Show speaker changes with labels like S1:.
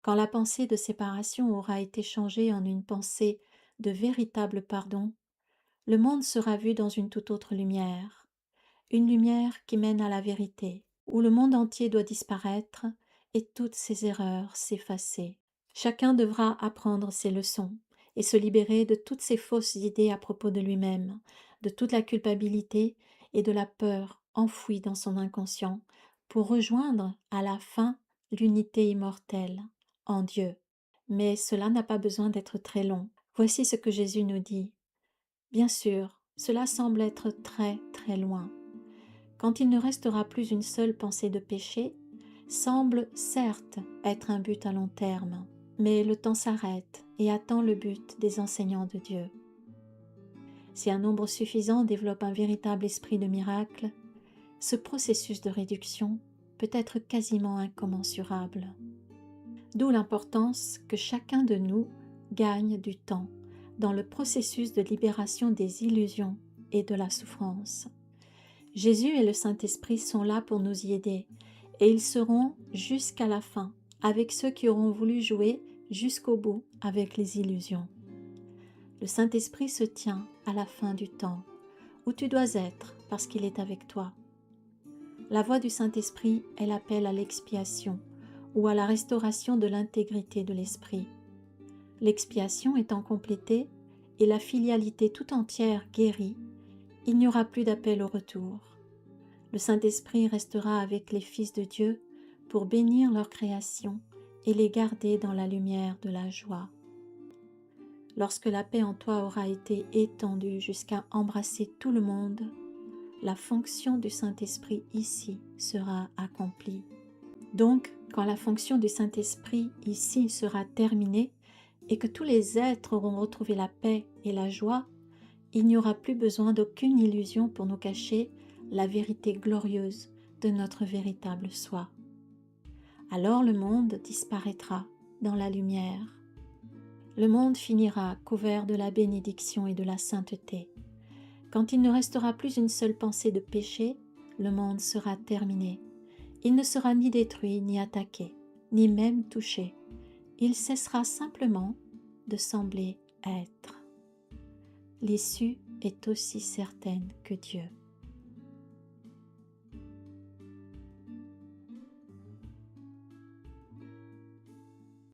S1: Quand la pensée de séparation aura été changée en une pensée de véritable pardon, le monde sera vu dans une toute autre lumière, une lumière qui mène à la vérité, où le monde entier doit disparaître et toutes ses erreurs s'effacer. Chacun devra apprendre ses leçons et se libérer de toutes ces fausses idées à propos de lui-même, de toute la culpabilité et de la peur enfouie dans son inconscient, pour rejoindre à la fin l'unité immortelle en Dieu. Mais cela n'a pas besoin d'être très long. Voici ce que Jésus nous dit. Bien sûr, cela semble être très très loin. Quand il ne restera plus une seule pensée de péché, semble certes être un but à long terme, mais le temps s'arrête et attend le but des enseignants de Dieu. Si un nombre suffisant développe un véritable esprit de miracle, ce processus de réduction peut être quasiment incommensurable. D'où l'importance que chacun de nous gagne du temps dans le processus de libération des illusions et de la souffrance. Jésus et le Saint-Esprit sont là pour nous y aider, et ils seront jusqu'à la fin avec ceux qui auront voulu jouer jusqu'au bout avec les illusions. Le Saint-Esprit se tient à la fin du temps, où tu dois être parce qu'il est avec toi. La voix du Saint-Esprit est l'appel à l'expiation ou à la restauration de l'intégrité de l'Esprit. L'expiation étant complétée et la filialité tout entière guérie, il n'y aura plus d'appel au retour. Le Saint-Esprit restera avec les fils de Dieu pour bénir leur création et les garder dans la lumière de la joie. Lorsque la paix en toi aura été étendue jusqu'à embrasser tout le monde, la fonction du Saint-Esprit ici sera accomplie. Donc, quand la fonction du Saint-Esprit ici sera terminée et que tous les êtres auront retrouvé la paix et la joie, il n'y aura plus besoin d'aucune illusion pour nous cacher la vérité glorieuse de notre véritable soi. Alors le monde disparaîtra dans la lumière. Le monde finira couvert de la bénédiction et de la sainteté. Quand il ne restera plus une seule pensée de péché, le monde sera terminé. Il ne sera ni détruit, ni attaqué, ni même touché. Il cessera simplement de sembler être. L'issue est aussi certaine que Dieu.